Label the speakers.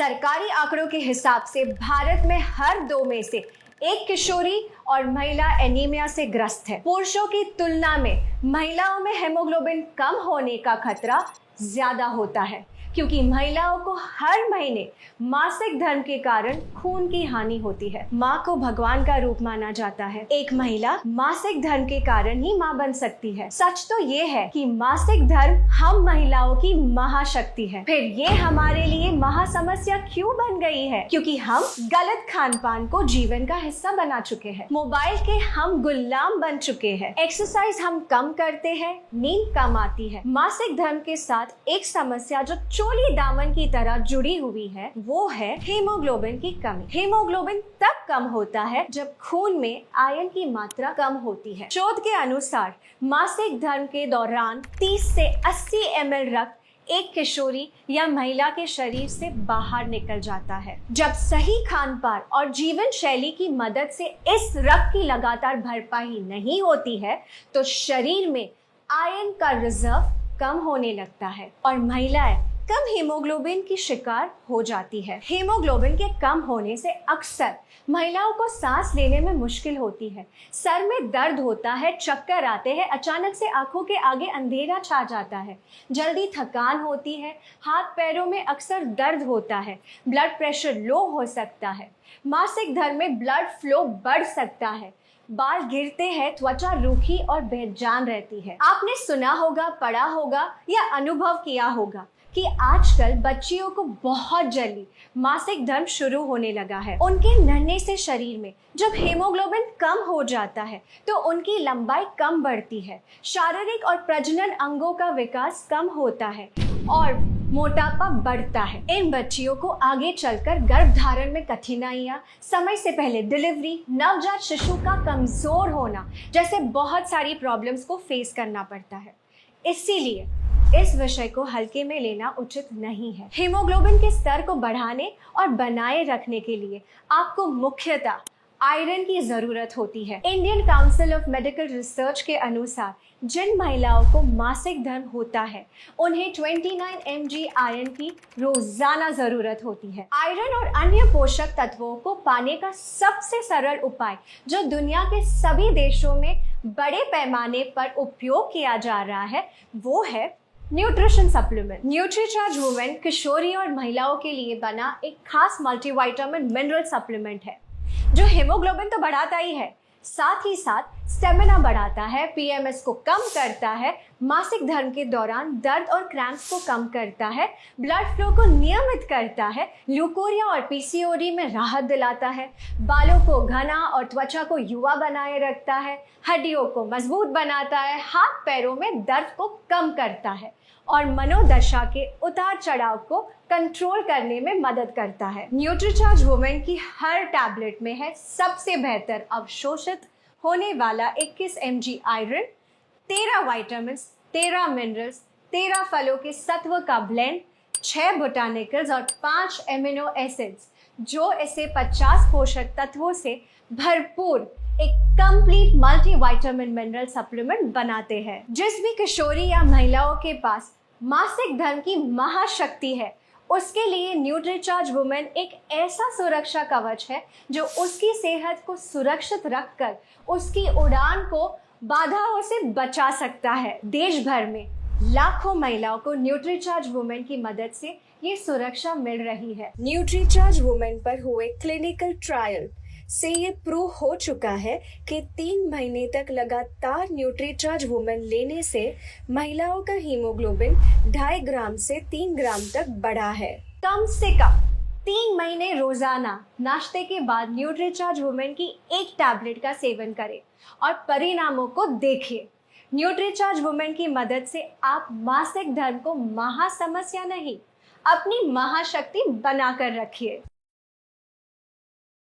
Speaker 1: सरकारी आंकड़ों के हिसाब से भारत में हर 2 में से एक किशोरी और महिला एनीमिया से ग्रस्त है। पुरुषों की तुलना में महिलाओं में हेमोग्लोबिन कम होने का खतरा ज्यादा होता है, क्योंकि महिलाओं को हर महीने मासिक धर्म के कारण खून की हानि होती है। माँ को भगवान का रूप माना जाता है। एक महिला मासिक धर्म के कारण ही माँ बन सकती है। सच तो ये है कि मासिक धर्म हम महिलाओं की महाशक्ति है। फिर ये हमारे लिए महा समस्या क्यों बन गई है? क्योंकि हम गलत खान पान को जीवन का हिस्सा बना चुके हैं। मोबाइल के हम गुलाम बन चुके हैं। एक्सरसाइज हम कम करते हैं, नींद कम आती है। मासिक धर्म के साथ एक समस्या जो चोली दामन की तरह जुड़ी हुई है, वो है हीमोग्लोबिन की कमी। हीमोग्लोबिन तब कम होता है जब खून में आयरन की मात्रा कम होती है। शोध के अनुसार मासिक धर्म के दौरान 30 से 80 ml रक्त एक किशोरी या महिला के शरीर से बाहर निकल जाता है। जब सही खान पान और जीवन शैली की मदद से इस रक्त की लगातार भरपाई नहीं होती है, तो शरीर में आयरन का रिजर्व कम होने लगता है और महिलाएं कम हीमोग्लोबिन की शिकार हो जाती है। हीमोग्लोबिन के कम होने से अक्सर महिलाओं को सांस लेने में मुश्किल होती है, सर में दर्द होता है, चक्कर आते हैं, अचानक से आंखों के आगे अंधेरा छा जाता है, जल्दी थकान होती है, हाथ पैरों में अक्सर दर्द होता है, ब्लड प्रेशर लो हो सकता है, मासिक धर्म में ब्लड फ्लो बढ़ सकता है, बाल गिरते हैं, त्वचा रूखी और बेजान रहती है। आपने सुना होगा, पढ़ा होगा या अनुभव किया होगा कि आजकल बच्चियों को बहुत जल्दी मासिक धर्म शुरू होने लगा है। उनके नन्हे से शरीर में जब हीमोग्लोबिन कम हो जाता है तो उनकी लंबाई कम बढ़ती है, शारीरिक और प्रजनन अंगों का विकास कम होता है और मोटापा बढ़ता है। इन बच्चियों को आगे चलकर गर्भधारण में कठिनाइयाँ, समय से पहले डिलीवरी, नवजात शिशु का कमजोर होना जैसे बहुत सारी प्रॉब्लम्स को फेस करना पड़ता है। इसीलिए इस विषय को हल्के में लेना उचित नहीं है। हीमोग्लोबिन के स्तर को बढ़ाने और बनाए रखने के लिए आपको मुख्यतः आयरन की जरूरत होती है। Indian council of medical research के अनुसार जिन महिलाओं को मासिक धर्म होता है, उन्हें 29 mg आयरन की रोजाना जरूरत होती है। आयरन और अन्य पोषक तत्वों को पाने का सबसे सरल उपाय जो दुनिया के सभी देशों में बड़े पैमाने पर उपयोग किया जा रहा है, वो है न्यूट्रिशन सप्लीमेंट। न्यूट्रीचार्ज वुमेन किशोरी और महिलाओं के लिए बना एक खास मल्टीविटामिन मिनरल सप्लीमेंट है, जो हेमोग्लोबिन तो बढ़ाता ही है, साथ ही साथ स्टेमिना बढ़ाता है, पीएमएस को कम करता है, मासिक धर्म के दौरान दर्द और क्रैम्प्स को कम करता है, ब्लड फ्लो को नियमित करता है, ल्यूकोरिया और पीसीओडी में राहत दिलाता है, बालों को घना और त्वचा को युवा बनाए रखता है, हड्डियों को मजबूत बनाता है, हाथ पैरों में दर्द को कम करता है और मनोदशा के उतार चढ़ाव को कंट्रोल करने में मदद करता है। न्यूट्रीचार्ज वुमेन की हर टैबलेट में है सबसे बेहतर अवशोषित होने वाला 21 mg आयरन, 13 विटामिन्स, 13 मिनरल्स, 13 फलों के सत्व का ब्लेंड, 6 बोटानिकल्स और 5 एमिनो एसिड्स, जो इसे 50 पोषक तत्वों से भरपूर एक कंप्लीट मल्टीविटामिन मिनरल सप्लीमेंट बनाते हैं। जिस भी किशोरी या महिलाओं के पास मासिक धर्म की महाशक्ति है, उसके लिए न्यूट्रीचार्ज वुमेन एक ऐसा सुरक्षा कवच है जो उसकी सेहत को सुरक्षित रखकर उसकी उड़ान को बाधाओं से बचा सकता है। देश भर में लाखों महिलाओं को न्यूट्रीचार्ज वुमेन की मदद से ये सुरक्षा मिल रही है। न्यूट्रीचार्ज वुमेन पर हुए क्लिनिकल ट्रायल से ये प्रूव हो चुका है कि 3 महीने तक लगातार न्यूट्रीचार्ज वुमेन लेने से महिलाओं का हीमोग्लोबिन 2.5 ग्राम से 3 ग्राम तक बढ़ा है। कम से कम 3 महीने रोजाना नाश्ते के बाद न्यूट्रीचार्ज वुमेन की एक टैबलेट का सेवन करें और परिणामों को देखिए। न्यूट्रीचार्ज वुमेन की मदद से आप मासिक धर्म को महासमस्या नहीं, अपनी महाशक्ति बनाकर रखिए।